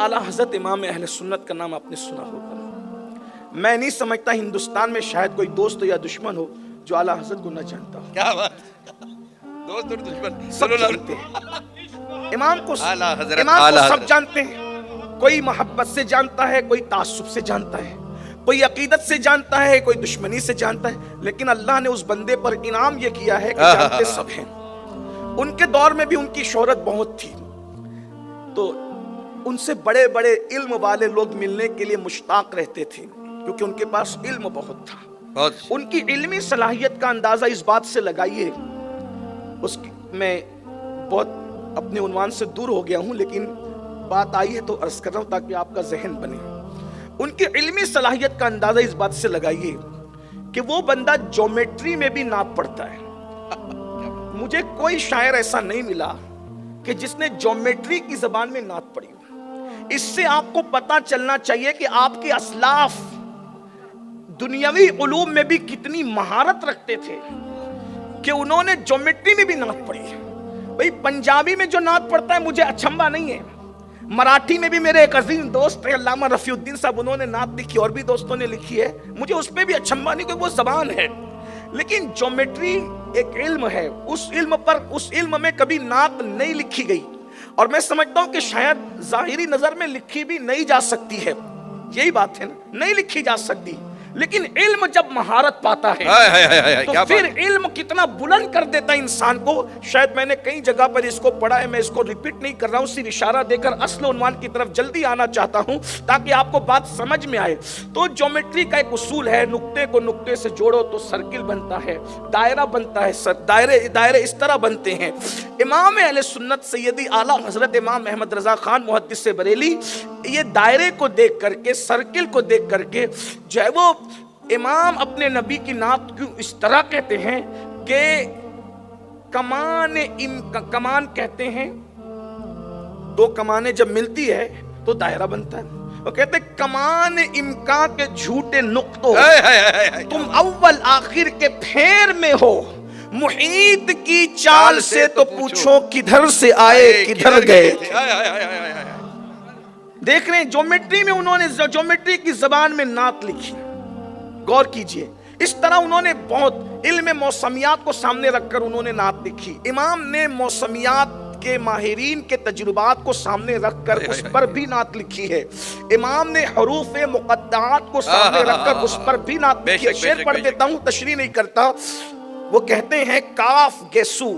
اعلیٰ حضرت امام اہل سنت کا نام آپ نے سنا ہوگا. میں نہیں سمجھتا ہندوستان میں شاید کوئی دوست یا دشمن ہو جو اعلیٰ حضرت کو نہ جانتا ہو. کیا بات, دوست اور دشمن سب جانتے ہیں امام کو, اعلیٰ حضرت, امام اعلیٰ کو سب حضرت. جانتے ہیں. کوئی محبت سے جانتا ہے, کوئی تعصب سے جانتا ہے, کوئی عقیدت سے جانتا ہے, کوئی دشمنی سے جانتا ہے, لیکن اللہ نے اس بندے پر انعام یہ کیا ہے کہ جانتے سب ہیں. ان کے دور میں بھی ان کی شہرت بہت تھی, تو ان سے بڑے بڑے علم والے لوگ ملنے کے لیے مشتاق رہتے تھے کیونکہ ان کے پاس علم بہت تھا. ان کی علمی صلاحیت کا اندازہ اس بات سے لگائیے, میں بہت اپنے عنوان سے دور ہو گیا ہوں لیکن بات آئی ہے تو عرض کر رہا ہوں تاکہ آپ کا ذہن بنے. ان کی علمی صلاحیت کا اندازہ اس بات سے لگائیے کہ وہ بندہ جیومیٹری میں بھی ناپ پڑتا ہے. مجھے کوئی شاعر ایسا نہیں ملا کہ جس نے جیومیٹری کی زبان میں نعت پڑھی ہو. اس سے آپ کو پتا چلنا چاہیے کہ آپ کے اسلاف دنیاوی علوم میں بھی کتنی مہارت رکھتے تھے کہ انہوں نے جیومیٹری میں بھی نعت پڑھی ہے. بھئی پنجابی میں جو نعت پڑھتا ہے مجھے اچھمبا نہیں ہے, مراٹھی میں بھی میرے ایک عظیم دوست ہیں علامہ رفیع الدین صاحب, انہوں نے نعت لکھی, اور بھی دوستوں نے لکھی ہے, مجھے اس پہ بھی اچھمبا نہیں کہ وہ زبان ہے. لیکن جیومیٹری ایک علم ہے, اس علم میں کبھی نعت نہیں لکھی گئی, اور میں سمجھتا ہوں کہ شاید ظاہری نظر میں لکھی بھی نہیں جا سکتی ہے. یہی بات ہے نا, نہیں لکھی جا سکتی. لیکن علم جب مہارت پاتا ہے تو پھر علم کتنا بلند کر دیتا ہے انسان کو. شاید میں نے کئی جگہ پر اس کو پڑھا ہے, میں اس کو ریپیٹ نہیں کر رہا ہوں, صرف اشارہ دے کر اصل عنوان کی طرف جلدی آنا چاہتا ہوں تاکہ آپ کو بات سمجھ میں آئے. تو جیومیٹری کا ایک اصول ہے, نقطے کو نقطے سے جوڑو تو سرکل بنتا ہے, دائرہ بنتا ہے, دائرے اس طرح بنتے ہیں. امام اہل سنت سیدی اعلیٰ حضرت امام احمد رضا خان محدث بریلی یہ دائرے کو دیکھ کر کے, سرکل کو دیکھ کر کے جو ہے وہ امام اپنے نبی کی نعت کیوں اس طرح کہتے ہیں کہ کمان کہتے ہیں, دو کمانیں جب ملتی ہے تو دائرہ بنتا ہے. وہ کہتے ہیں کمان امکان کے جھوٹے نقطوں, تم اول آخر کے پھیر میں ہو, محیط کی چال سے تو پوچھو کدھر سے آئے کدھر گئے. دیکھ رہے ہیں جیومیٹری میں انہوں نے جیومیٹری کی زبان میں نعت لکھی. غور کیجئے, اس طرح انہوں نے بہت علم موسمیات کو سامنے رکھ کر انہوں نے نعت لکھی. امام نے موسمیات کے ماہرین کے تجربات کو سامنے رکھ کر اس پر بھی نعت لکھی ہے. امام نے حروف مقطعات کو سامنے رکھ کر اس پر بھی نعت لکھی ہے. شعر پڑھ دیتا ہوں, تشریح نہیں کرتا. وہ کہتے ہیں کاف گیسو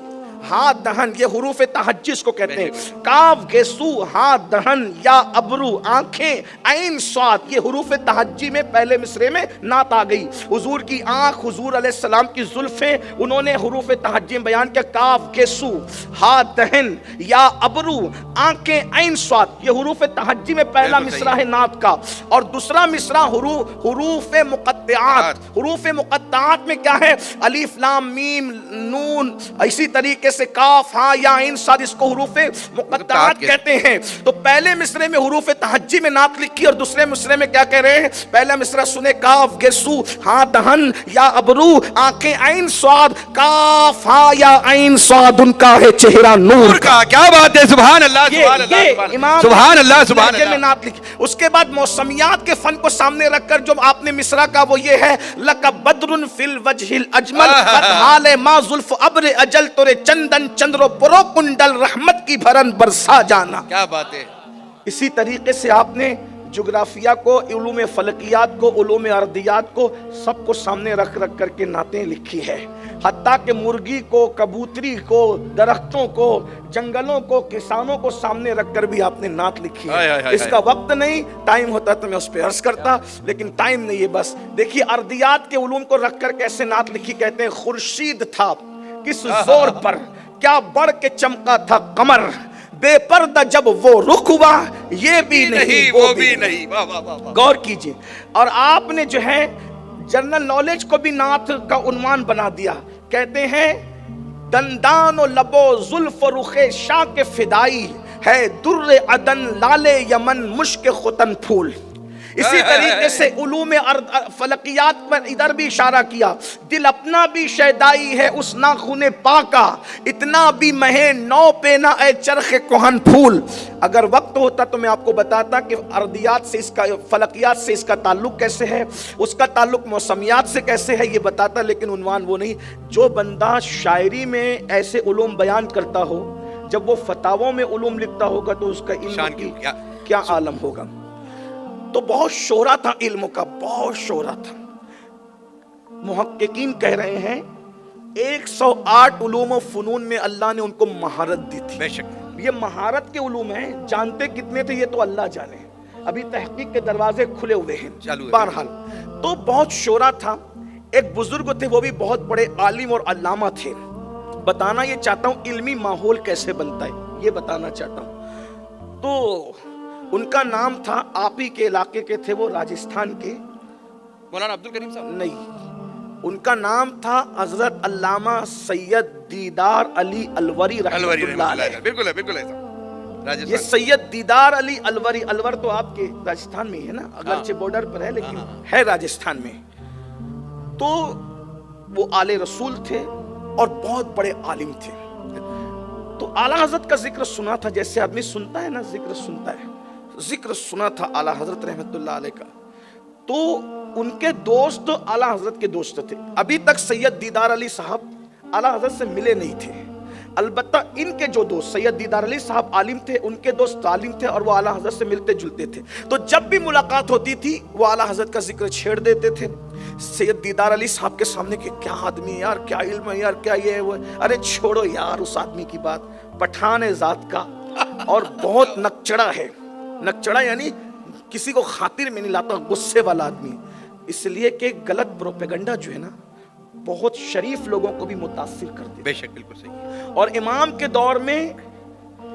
ہاں دہن, یہ حروف تہجی کو کہتے ہیں. کاف گیسو ہاں دہن یا ابرو آنکھیں عین صاد, یہ حروف تہجی میں پہلے مصرے میں نعت آ گئی. حضور کی آنکھ, حضور علیہ السلام کی زلفیں, انہوں نے حروف تہجی میں بیان کیا. کاف گیسو ہاں دہن یا ابرو آنکھیں عین صاد, یہ حروف تہجی میں پہلا مصرع ہے نعت کا. اور دوسرا مصرع حروف مقطعات. حروف مقطعات میں کیا ہے؟ الف لام میم نون, اسی طریقے سے کاف ہاں یا عین صاد, اس کو حروف مقطعات کہتے ہیں. تو پہلے مصرے میں حروف تہجی میں نعت لکھی, اور دوسرے مصرے میں کیا کہہ رہے ہیں؟ پہلا مصرع سنے, کاف گیسو ہاں دہن یا ابرو آنکھیں عین صاد, کاف ہاں یا عین صاد, ان کا ہے چہرہ نور کا. کیا بات ہے, سبحان اللہ سبحان اللہ سبحان اللہ سبحان اللہ. میں نعت لکھی. اس کے بعد موسمیات کے فن کو سامنے رکھ کر جو آپ نے مصرع کا وہ یہ ہے, لک بدر فی الوجہ الاجمل بدحال ما زلف ابر اجل تورے چندن چندرو پرو کنڈل رحمت کی بھرن برسا جانا. کیا بات ہے. اسی طریقے سے آپ نے جغرافیہ کو, علوم فلکیات کو, علوم ارضیات کو, سب کو سامنے رکھ کر کے نعتیں لکھی ہے. حتیٰ کہ مرغی کو, کبوتری کو, درختوں کو, جنگلوں کو, کسانوں کو سامنے رکھ کر بھی آپ نے نعت لکھی ہے. اس کا وقت نہیں, ٹائم ہوتا تو میں اس پہ عرض کرتا, لیکن ٹائم نہیں ہے. بس دیکھیے ارضیات کے علوم کو رکھ کر کیسے نعت لکھی. کہتے ہیں خورشید تھا کس زور پر, کیا بڑھ کے چمکا تھا قمر, بے پردہ جب وہ رخ ہوا, یہ بھی نہیں وہ بھی نہیں. غور کیجئے. اور آپ نے جو ہے جنرل نالج کو بھی نعت کا عنوان بنا دیا. کہتے ہیں دندان و لب و زلف و رخ شاہ کے فدائی ہے, در عدن لال یمن مشک ختن پھول. اسی طریقے سے علوم فلکیات پر ادھر بھی اشارہ کیا. دل اپنا بھی شیدائی ہے اس ناخن پاکا، اتنا بھی مہے نو پینا اے چرخ کوہن پھول. اگر وقت ہوتا تو میں آپ کو بتاتا کہ ارضیات سے اس کا، فلکیات سے اس کا تعلق کیسے ہے، اس کا تعلق موسمیات سے کیسے ہے، یہ بتاتا، لیکن عنوان وہ نہیں. جو بندہ شاعری میں ایسے علوم بیان کرتا ہو، جب وہ فتاووں میں علوم لکھتا ہوگا تو اس کا علم کی کیا عالم ہوگا. تو بہت شہرا تھا علم کا، بہت شہرا تھا. محققین کہہ رہے ہیں 108 علوم و فنون میں اللہ نے ان کو مہارت دی تھی. بے شک یہ مہارت کے علوم ہیں، جانتے کتنے تھے یہ تو اللہ جانے. ابھی تحقیق کے دروازے کھلے ہوئے ہیں. بہرحال تو بہت شہرا تھا. ایک بزرگ تھے، وہ بھی بہت بڑے عالم اور علامہ تھے. بتانا یہ چاہتا ہوں علمی ماحول کیسے بنتا ہے، یہ بتانا چاہتا ہوں. تو ان کا نام تھا، آپ ہی کے علاقے کے تھے وہ، راجستھان کے. مولانا عبد الکریم صاحب نہیں، ان کا نام تھا حضرت علامہ سید دیدار علی الوری رحمۃ اللہ علیہ. بالکل ہے، بالکل ہے. یہ سید دیدار علی الوری، الور تو آپ کے راجستھان میں ہی ہے نا، اگرچہ بارڈر پر ہے لیکن ہے راجستھان میں. تو وہ آل رسول تھے اور بہت بڑے عالم تھے. تو اعلیٰ حضرت کا ذکر سنا تھا، جیسے آدمی سنتا ہے نا، ذکر سنتا ہے، ذکر سنا تھا اعلیٰ حضرت رحمت اللہ علیہ کا. تو ان کے دوست اعلیٰ حضرت کے دوست تھے. ابھی تک سید دیدار علی صاحب اعلیٰ حضرت سے ملے نہیں تھے. البتہ ان کے جو دوست، سید دیدار علی صاحب عالم تھے، ان کے دوست عالم تھے اور وہ اعلیٰ حضرت سے ملتے جلتے تھے. تو جب بھی ملاقات ہوتی تھی وہ اعلیٰ حضرت کا ذکر چھیڑ دیتے تھے. سید دیدار علی صاحب کے سامنے کہ کیا آدمی ہے یار، کیا علم ہے یار، کیا یہ ہے وہ. ارے چھوڑو یار اس آدمی کی بات، پٹھان ہے ذات کا اور بہت نکچڑا ہے. نکچڑا یعنی کسی کو خاطر میں نہیں لاتا، غصے والا آدمی. اس لیے کہ غلط پروپیگنڈا جو ہے نا بہت شریف لوگوں کو بھی متاثر کرتے. بے شک بالکل صحیح. اور امام کے دور میں،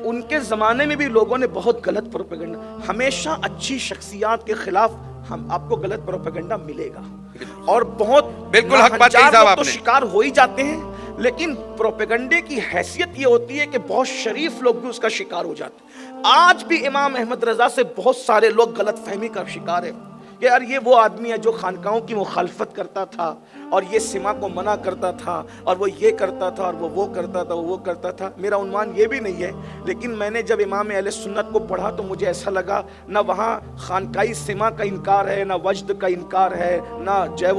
ان کے زمانے میں بھی لوگوں نے بہت غلط پروپیگنڈا. ہمیشہ اچھی شخصیات کے خلاف ہم آپ کو غلط پروپیگنڈا ملے گا اور بہت بالکل حق بات کہی صاحب آپ تو نے. شکار ہو ہی جاتے ہیں، لیکن پروپیگنڈے کی حیثیت یہ ہوتی ہے کہ بہت شریف لوگ بھی اس کا شکار ہو جاتے ہیں. آج بھی امام احمد رضا سے بہت سارے لوگ غلط فہمی کا شکار ہے کہ یار یہ وہ آدمی ہے جو خانقاہوں کی مخالفت کرتا تھا اور یہ سما کو منع کرتا تھا اور وہ یہ کرتا تھا اور وہ کرتا تھا، وہ کرتا تھا. میرا عنوان یہ بھی نہیں ہے، لیکن میں نے جب امام اہل سنت کو پڑھا تو مجھے ایسا لگا نہ وہاں خانقاہی سما کا انکار ہے، نہ وجد کا انکار ہے، نہ جو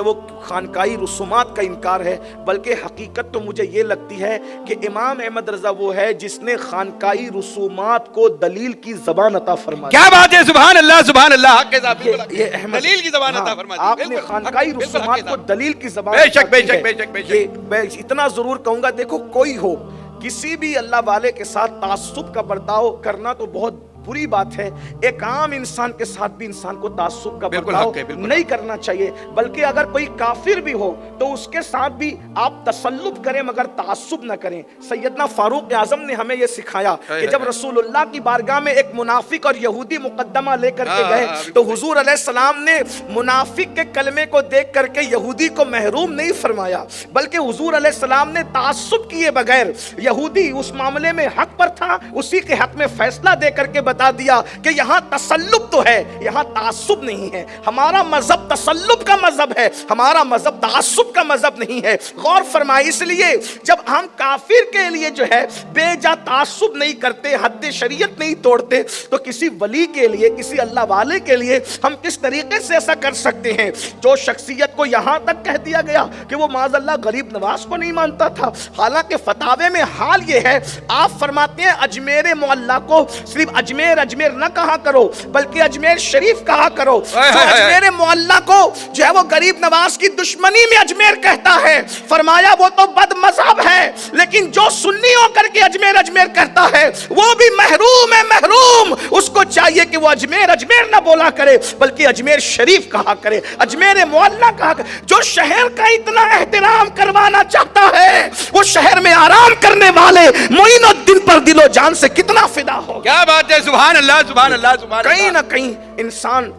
وہ خانقاہی رسومات کا انکار ہے، بلکہ حقیقت تو مجھے یہ لگتی ہے کہ امام احمد رضا وہ ہے جس نے خانقاہی رسومات کو دلیل کی زبان عطا فرمائی. کیا بات ہے، سبحان اللہ سبحان اللہ. حق کے ساتھ یہ دلیل کی زبان عطا فرما دی. آپ نے خانقاہی رسومات کو دلیل کی زبان. بے شک بے شک بے شک بے شک. میں اتنا ضرور کہوں گا، دیکھو کوئی ہو کسی بھی اللہ والے کے ساتھ تعصب کا برتاؤ کرنا تو بہت بری بات ہے. ایک عام انسان کے ساتھ بھی انسان کو تعصب کا برتاؤ نہیں کرنا چاہیے، بلکہ اگر کوئی کافر بھی ہو تو اس کے ساتھ بھی آپ تسلط کریں مگر تعصب نہ کریں. سیدنا فاروق اعظم نے ہمیں یہ سکھایا کہ جب رسول اللہ کی بارگاہ میں ایک منافق اور یہودی مقدمہ لے کر کے گئے تو حضور علیہ السلام نے منافق کے کلمے کو دیکھ کر کے یہودی کو محروم نہیں فرمایا، بلکہ حضور علیہ السلام نے تعصب کیے بغیر، یہودی اس معاملے میں حق پر تھا، اسی کے حق میں فیصلہ دے کر کے بتا دیا کہ یہاں تسلط تو ہے، یہاں تعصب نہیں ہے. ہمارا مذہب تسلط کا مذہب ہے، ہمارا مذہب تعصب کا مذہب نہیں ہے. غور فرمائے. اس لیے جب ہم کافر کے لیے جو ہے بے جا تعصب نہیں کرتے، حد شریعت نہیں توڑتے، تو کسی ولی کے لیے، کسی اللہ والے کے لیے ہم کس طریقے سے ایسا کر سکتے ہیں؟ جو شخصیت کو یہاں تک کہہ دیا گیا کہ وہ معاذ اللہ غریب نواز کو نہیں مانتا تھا، حالانکہ فتاوے میں حال یہ ہے، آپ فرماتے ہیں اجمیر معلیٰ کو صرف اجمیر نہ کہا کرو بلکہ اجمیر شریف کہا کرو. جو اجمیر معلیٰ کو جو ہے وہ غریب نواز کی دشمنی میں اجمیر کہتا ہے، فرمایا وہ تو بد مذہب ہے، لیکن جو سنی ہو کر کے اجمیر کہتا ہے وہ بھی محروم ہے. محروم اس کو چاہیے کہ وہ اجمیر نہ بولا کرے بلکہ اجمیر شریف کہا کرے، اجمیر معلیٰ کہا کرے. جو شہر کا اتنا احترام کروانا چاہتا ہے وہ شہر میں آرام کرنے والے معین الدین پر دل و جان سے کتنا فدا ہو. کیا بات ہے، سبحان اللہ سبحان اللہ سبحان اللہ. کہیں نہ کہیں انسان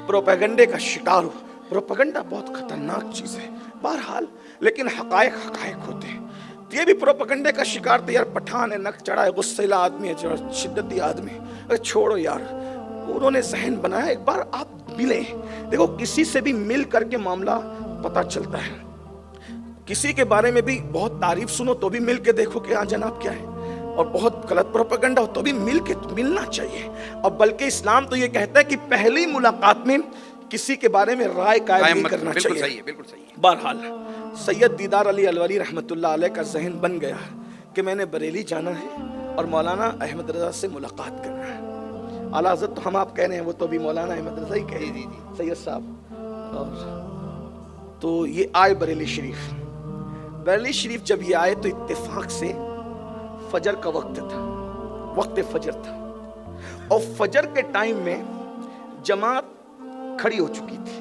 پروپیگنڈے کا شکار ہو. پروپیگنڈا بہت خطرناک چیز ہے بہرحال، لیکن حقائق ہوتے ہیں. یہ بھی پروپیگنڈے کا شکار تھے، یار پٹھان ہے، نک چڑھا ہے، غصیلا آدمی ہے، جو شدتی آدمی ہے. چھوڑو یار، انہوں نے ذہن بنایا ایک بار آپ ملیں. دیکھو کسی سے بھی مل کر کے معاملہ پتا چلتا ہے, کسی کے بارے میں بھی بہت تعریف سنو تو بھی مل کے دیکھو کہ ہاں جناب کیا ہے, اور بہت غلط پروپیگنڈا ہو تو بھی ملنا چاہیے. اور بلکہ اسلام تو یہ کہتا ہے کہ پہلی ملاقات میں کسی کے بارے میں رائے قائم نہیں کرنا چاہیے. بالکل صحیح. بہرحال سید دیدار علی الوری رحمۃ اللہ علیہ کا ذہن بن گیا کہ میں نے بریلی جانا ہے اور مولانا احمد رضا سے ملاقات کرنا ہے. اعلیٰ حضرت تو ہم آپ کہہ رہے ہیں, وہ تو بھی مولانا احمد رضا ہی کہے جی سید صاحب. اور تو یہ آئے بریلی شریف. بریلی شریف جب یہ آئے تو اتفاق سے فجر کا وقت تھا, وقت فجر تھا, اور فجر کے ٹائم میں جماعت کھڑی ہو چکی تھی.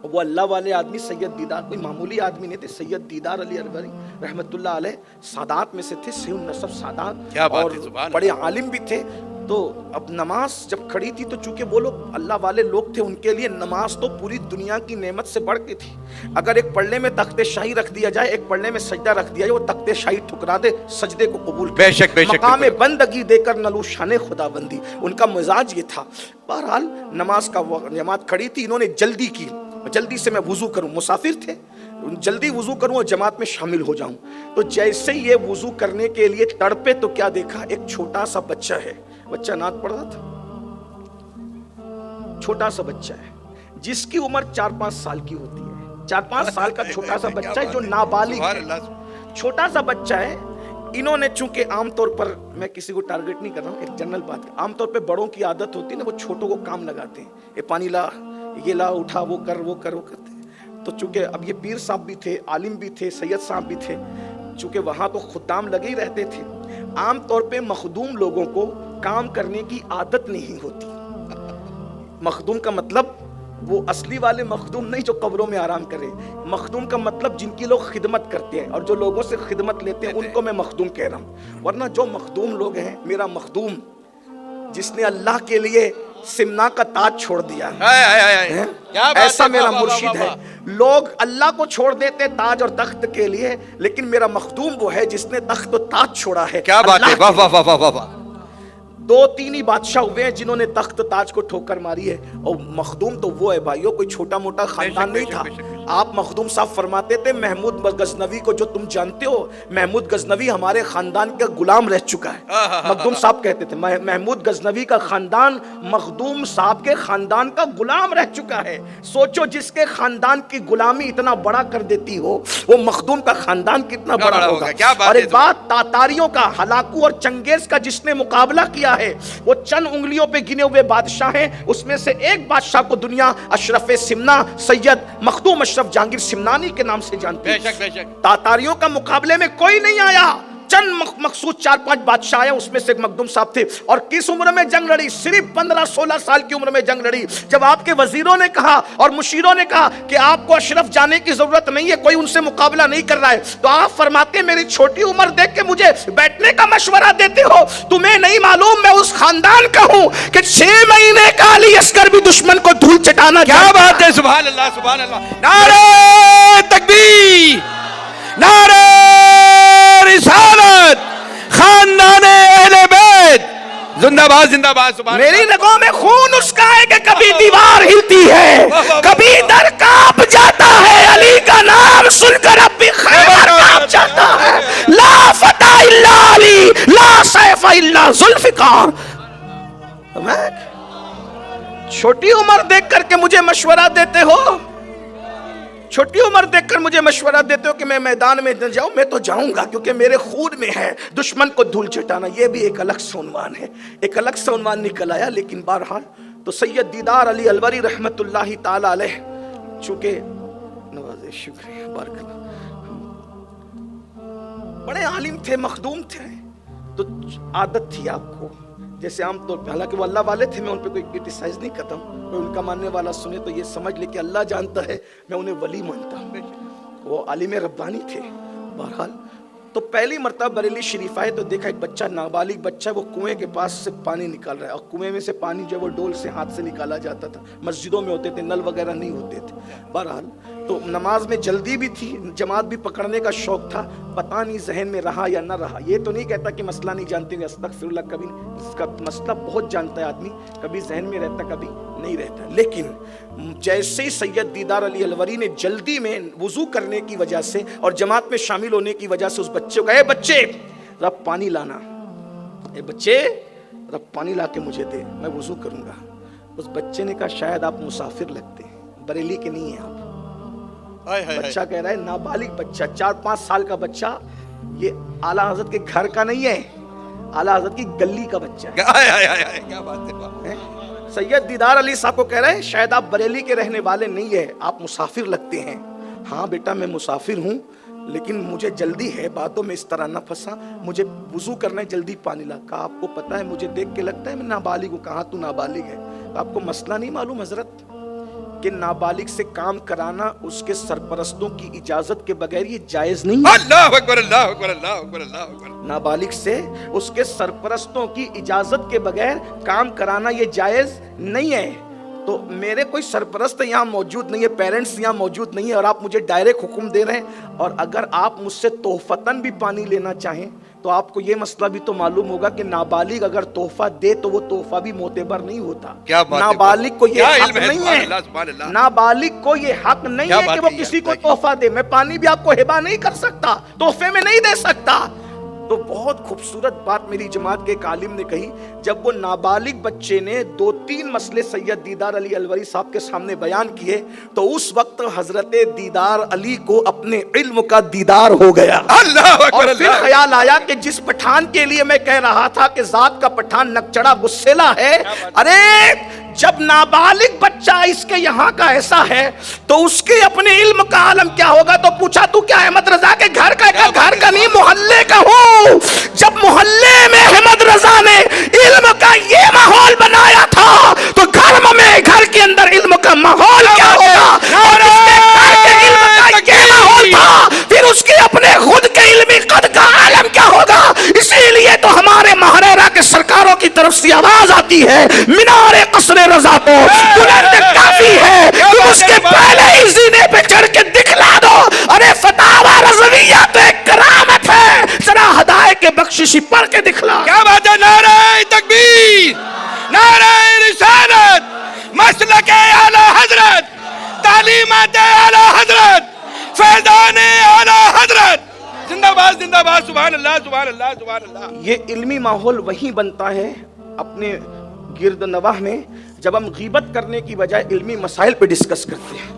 وہ اللہ والے آدمی سید دیدار کوئی معمولی آدمی نہیں تھے. سید دیدار علی الوری رحمت اللہ علیہ سادات میں سے تھے, سیون نسب سادات, اور بڑے عالم بھی تھے. تو اب نماز جب کھڑی تھی تو چونکہ وہ لوگ اللہ والے لوگ تھے, ان کے لیے نماز تو پوری دنیا کی نعمت سے بڑھ کے تھی. اگر ایک پڑھنے میں تخت شاہی رکھ دیا جائے, ایک پڑھنے میں سجدہ رکھ دیا جائے, وہ تخت شاہی ٹھکرا دے, سجدے کو قبول بے شک مقام بندگی دے کر نلو شان خدا بندی. ان کا مزاج یہ تھا. بہرحال نماز کا جماعت کھڑی تھی, انہوں نے جلدی کی, جلدی سے میں وضو کروں, مسافر تھے, جلدی وضو کروں اور جماعت میں شامل ہو جاؤں. تو جیسے یہ وضو کرنے کے لیے تڑپے تو کیا دیکھا, ایک چھوٹا سا بچہ ہے, بچہ نعت پڑھ رہا تھا, چھوٹا سا بچہ ہے جس کی عمر 4-5 سال کی ہوتی ہے. 4-5 سال کا چھوٹا سا بچہ ہے جو نابالغ ہے, چھوٹا سا بچہ ہے. انہوں نے چونکہ عام طور پر, میں کسی کو ٹارگٹ نہیں کر رہا ہوں, ایک جنرل بات ہے, عام طور پہ بڑوں کی عادت ہوتی ہے نا, وہ چھوٹوں کو کام لگاتے ہیں, یہ پانی لا, یہ لا, اٹھا, وہ کر, وہ کرتے ہیں. تو چونکہ اب یہ پیر صاحب بھی تھے, عالم بھی تھے, سید صاحب بھی تھے, چونکہ وہاں تو خدام لگے ہی رہتے تھے. عام طور پہ مخدوم لوگوں کو کام کرنے کی عادت نہیں ہوتی. مخدوم کا مطلب وہ اصلی والے مخدوم نہیں جو قبروں میں آرام کرے. مخدوم کا مطلب جن کی لوگ خدمت کرتے ہیں اور جو لوگوں سے خدمت لیتے ہیں, ان کو میں مخدوم کہہ رہا ہوں. ورنہ جو مخدوم لوگ ہیں, میرا مخدوم جس نے اللہ کے لیے سمنا کا تاج چھوڑ دیا, ایسا میرا مرشد ہے. لوگ اللہ کو چھوڑ دیتے تاج اور تخت کے لیے, لیکن میرا مخدوم وہ ہے جس نے تخت و تاج چھوڑا ہے. کیا بات ہے, واہ واہ واہ واہ واہ. 2-3 ہی بادشاہ ہوئے ہیں جنہوں نے تخت تاج کو ٹھوکر ماری ہے, اور مخدوم تو وہ ہے بھائیو, کوئی چھوٹا موٹا خاندان نہیں تھا. آپ مخدوم صاحب فرماتے تھے, محمود غزنوی کو جو تم جانتے ہو, محمود غزنوی ہمارے خاندان کا غلام رہ چکا ہے. مخدوم صاحب کہتے تھے محمود غزنوی کا خاندان مخدوم صاحب کے خاندان کا غلام رہ چکا ہے. سوچو جس کے خاندان کی غلامی اتنا بڑا کر دیتی ہو, وہ مخدوم کا خاندان کتنا بڑا ہوگا. اور ایک بات, تاتاریوں کا, ہلاکو اور چنگیز کا جس نے مقابلہ کیا ہے, وہ چند انگلیوں پہ گنے ہوئے بادشاہ ہیں. اس میں سے ایک بادشاہ کو دنیا اشرف سمنا سید مخدوم اشرف جہانگیر سمنانی کے نام سے جانتی ہے. تاتاریوں کا مقابلے میں کوئی نہیں آیا. چند مخصوص 4-5 بادشاہ آئے, اس میں سے ایک مخدوم صاحب تھے. اور کس عمر میں جنگ لڑی, صرف 15-16 سال کی عمر میں جنگ لڑی. جب آپ کے وزیروں نے کہا اور مشیروں نے کہا کہ آپ کو اشرف جانے کی ضرورت نہیں ہے, کوئی ان سے مقابلہ نہیں کر رہا ہے, تو آپ فرماتے میری چھوٹی عمر دیکھ کے مجھے بیٹھنے کا مشورہ دیتے ہو. تمہیں نہیں معلوم میں اس خاندان کا ہوں کہ 6 مہینے کا علی اصغر بھی دشمن کو دھول چٹانا. کیا بات ہے, سبحان اللہ سبحان اللہ. نعرہ تکبیر, نعرہ رسالت, خاندان اہل بیت زندہ باد زندہ باد. سبحان میری رگوں میں خون اس کا ہے کہ کبھی دیوار ہلتی ہے, کبھی در کانپ جاتا ہے, علی کا نام سن کر اب بھی خیبر کانپ جاتا ہے. لا فتح الا علی, لا سیف الا ذوالفقار. چھوٹی عمر دیکھ کر کے مجھے مشورہ دیتے ہو, چھوٹی عمر دیکھ کر مجھے مشورہ دیتے ہو کہ میں میدان میں نہ جاؤں. میں تو جاؤں گا کیونکہ میرے خون میں ہے دشمن کو دھول چٹانا. یہ بھی ایک الگ سے عنوان ہے, ایک الگ سے عنوان نکل آیا. لیکن بہرحال تو سید دیدار علی الوری رحمت اللہ تعالی علیہ, چونکہ نوازے شکریہ بارک اللہ, بڑے عالم تھے, مخدوم تھے, تو عادت تھی آپ کو جیسے عام طور پہ, حالانکہ وہ اللہ والے تھے, میں ان پہ کوئی کرٹیسائز نہیں کرتا ہوں, کوئی ان کا ماننے والا سنے تو یہ سمجھ لے کہ اللہ جانتا ہے, میں انہیں ولی مانتا ہوں. وہ عالم ربانی تھے. بہرحال تو پہلی مرتبہ بریلی شریف آئے تو دیکھا ایک بچہ نابالغ بچہ وہ کنویں کے پاس سے پانی نکال رہا ہے، اور کنویں میں سے پانی جو ہے وہ ڈول سے ہاتھ سے نکالا جاتا تھا، مسجدوں میں ہوتے تھے، نل وغیرہ نہیں ہوتے تھے۔ بہرحال تو نماز میں جلدی بھی تھی، جماعت بھی پکڑنے کا شوق تھا، پتہ نہیں ذہن میں رہا یا نہ رہا۔ یہ تو نہیں کہتا کہ مسئلہ نہیں جانتے ہوئے استغفر اللہ، کبھی اس کا مسئلہ بہت جانتا ہے آدمی، کبھی ذہن میں رہتا کبھی نہیں رہتا۔ لیکن جیسے ہی سید دیدار علی الوری نے جلدی میں وضو کرنے کی وجہ سے اور جماعت میں شامل ہونے کی وجہ سے اس بچے کو کہا، اے بچے رب پانی لانا، اے بچے رب پانی لا کے مجھے دے، میں وضو کروں گا۔ اس بچے نے کہا شاید آپ مسافر لگتے ہیں، بریلی کے نہیں ہیں آپ۔ بچہ کہہ رہا ہے، نابالغ بچہ، 4-5 سال کا بچہ، یہ اعلیٰ حضرت کے گھر کا نہیں ہے، اعلیٰ حضرت کی گلی کا بچہ ہے۔ کیا بات ہے۔ سید دیدار علی صاحب کو کہہ رہے ہیں شاید آپ بریلی کے رہنے والے نہیں ہیں، آپ مسافر لگتے ہیں۔ ہاں بیٹا میں مسافر ہوں، لیکن مجھے جلدی ہے، باتوں میں اس طرح نہ پھنسا، مجھے وضو کرنا ہے، جلدی پانی لا۔ کہا آپ کو پتہ ہے مجھے دیکھ کے لگتا ہے میں نابالغ ہوں۔ کہاں تو نابالغ ہے؟ آپ کو مسئلہ نہیں معلوم حضرت کہ نابالغ سے کام کرانا اس کے سرپرستوں کی اجازت کے بغیر یہ جائز نہیں ہے۔ اللہ اکبر، اللہ اکبر، اللہ اکبر، اللہ اکبر۔ نابالغ سے اس کے سرپرستوں کی اجازت کے بغیر کام کرانا یہ جائز نہیں ہے۔ تو میرے کوئی سرپرست یہاں موجود نہیں ہے، پیرنٹس یہاں موجود نہیں ہے، اور آپ مجھے ڈائریکٹ حکم دے رہے ہیں، اور اگر آپ مجھ سے تحفتاً بھی پانی لینا چاہیں تو آپ کو یہ مسئلہ بھی تو معلوم ہوگا کہ نابالغ اگر تحفہ دے تو وہ تحفہ بھی معتبر نہیں ہوتا۔ نابالغ کو یہ حق نہیں ہے، نابالغ کو یہ حق نہیں ہے کہ وہ کسی کو تحفہ دے۔ میں پانی بھی آپ کو ہبہ نہیں کر سکتا، تحفے میں نہیں دے سکتا۔ تو بہت خوبصورت بات میری جماعت کے ایک عالم نے کہی، جب وہ نابالغ بچے نے 2-3 مسئلے سید دیدار علی الوری صاحب کے سامنے بیان کیے تو اس وقت حضرت دیدار علی کو اپنے علم کا دیدار ہو گیا۔ اور پھر خیال آیا کہ جس پٹھان کے لیے میں کہہ رہا تھا کہ ذات کا پٹھان نکچڑا گسیلا ہے، ارے جب نابالغ بچہ اس کے یہاں کا ایسا ہے تو اس کے اپنے علم کا عالم کیا ہوگا؟ تو پوچھا تو کیا احمد رضا کے گھر کا؟ گھر کا نہیں، محلے کا ہوں۔ جب محلے میں احمد رضا نے علم کا یہ ماحول بنایا تھا تو گھر میں، گھر کے اندر علم کا ماحول کیا ہوگا؟ اور اس کے گھر کے علم کا یہ ماحول تھا، پھر اس کے اپنے خود کے علمی قد کا عالم کیا ہوگا؟ اسی لیے تو ہمارے مہریرا کے سرکاروں کی طرف سے آواز آتی ہے، مینار قصر رضا تو بلند کافی ہے، تم اس کے پہلے ہی زینے پہ چڑھ کے دکھلا دو۔ ارے فتاوی رضویہ تو ایک کرامت ہے، ذرا ہدایت کے بخششی پڑھ کے دکھلا۔ کیا بات ہے؟ نعرہ تکبیر، نعرہ رسالت، مسلک اعلی حضرت، تعلیمات اعلی حضرت، فیضان اعلی حضرت، زندہ باد، زندہ باد، سبحان اللہ، سبحان اللہ، سبحان اللہ۔ یہ علمی ماحول وہی بنتا ہے اپنے گرد نواح میں جب ہم غیبت کرنے کی بجائے علمی مسائل پہ ڈسکس کرتے ہیں،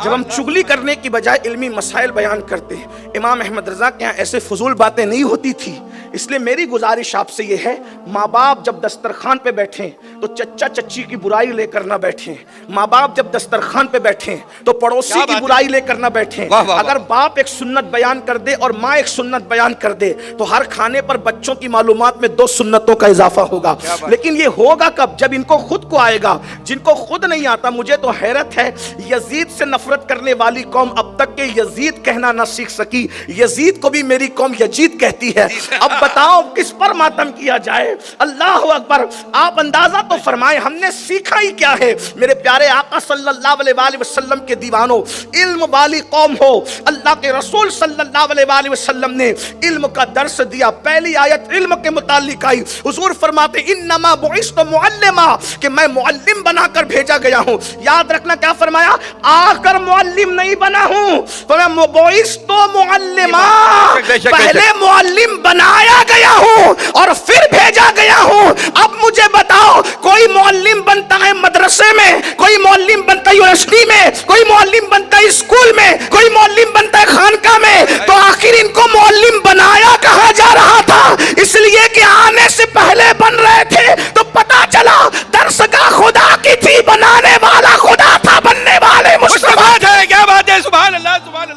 جب ہم چگلی کرنے کی بجائے علمی مسائل بیان کرتے ہیں۔ امام احمد رضا کے یہاں ایسے فضول باتیں نہیں ہوتی تھی، اس لیے میری گزارش آپ سے یہ ہے، ماں باپ جب دسترخوان پہ بیٹھیں تو چچا چچی کی برائی لے کر نہ بیٹھیں، ماں باپ جب دسترخوان پہ بیٹھیں تو پڑوسی کی برائی لے کر نہ بیٹھیں۔ اگر باپ ایک سنت بیان کر دے اور ماں ایک سنت بیان کر دے تو ہر کھانے پر بچوں کی معلومات میں 2 سنتوں کا اضافہ ہوگا، لیکن یہ ہوگا کب؟ جب ان کو خود کو آئے گا۔ جن کو خود نہیں آتا، مجھے تو حیرت ہے، یزید سے نفرت کرنے والی قوم اب تک کہ یزید کہنا نہ سیکھ سکی، یزید کو بھی میری قوم یزید کہتی ہے۔ اب بتاؤ کس پر ماتم کیا جائے؟ اللہ اکبر۔ آپ اندازہ تو فرمائیں ہم نے سیکھا ہی کیا ہے؟ میرے پیارے آقا صلی اللہ علیہ وآلہ وسلم کے دیوانوں، علم والی قوم ہو، اللہ کے رسول صلی اللہ علیہ وآلہ وسلم نے علم کا درس دیا۔ پہلی آیت علم کے متعلق آئی، حضور فرماتے انما بعثت معلما، کہ میں معلم بنا کر بھیجا گیا ہوں۔ یاد رکھنا کیا فرمایا؟ آ کر معلم نہیں بنا ہوں، میں بعثت معلما، پہلے معلم بنایا گیا ہوں اور پھر بھیجا گیا ہوں۔ اب مجھے بتاؤ، کوئی معلم بنتا ہے مدرسے میں، کوئی معلم بنتا ہے یونیورسٹی میں، کوئی معلم بنتا ہے اسکول میں، کوئی معلم بنتا ہے خانقاہ میں، تو آخر ان کو معلم بنایا کہاں جا رہا تھا؟ اس لیے کہ آنے سے پہلے بن رہے تھے تو پتا چلا درسگاہ خدا کی تھی، بنانے والا خدا تھا، بننے والے مصطفیٰ تھے۔ کیا بات ہے؟ سبحان اللہ، سبحان اللہ۔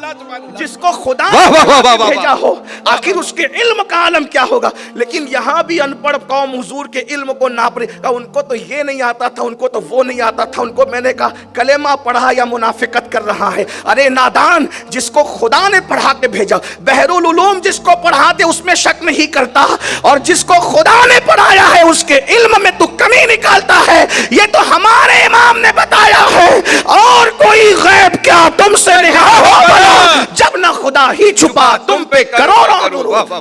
جس کو خدا واہ واہ واہ واہ واہ بھیجا ہو، آخر اس کے علم کا عالم کیا ہوگا؟ لیکن یہاں بھی ان پڑھ قوم حضور کے علم کو ناپ رہی، کہا ان کو تو یہ نہیں آتا تھا، ان کو تو وہ نہیں آتا تھا، ان کو میں نے کہا کلمہ پڑھا یا منافقت کر رہا ہے؟ ارے نادان، جس کو خدا نے پڑھا کے بھیجا، بحر العلوم جس کو پڑھاتے اس میں شک نہیں کرتا، اور جس کو خدا نے پڑھایا ہے اس کے علم میں تو کمی نکالتا ہے۔ یہ تو ہمارے امام نے بتایا ہے، اور کوئی غیب کیا تم سے رہا ہو بھلا، جب نہ خدا ہی چھپا تم پہ کروڑوں درود۔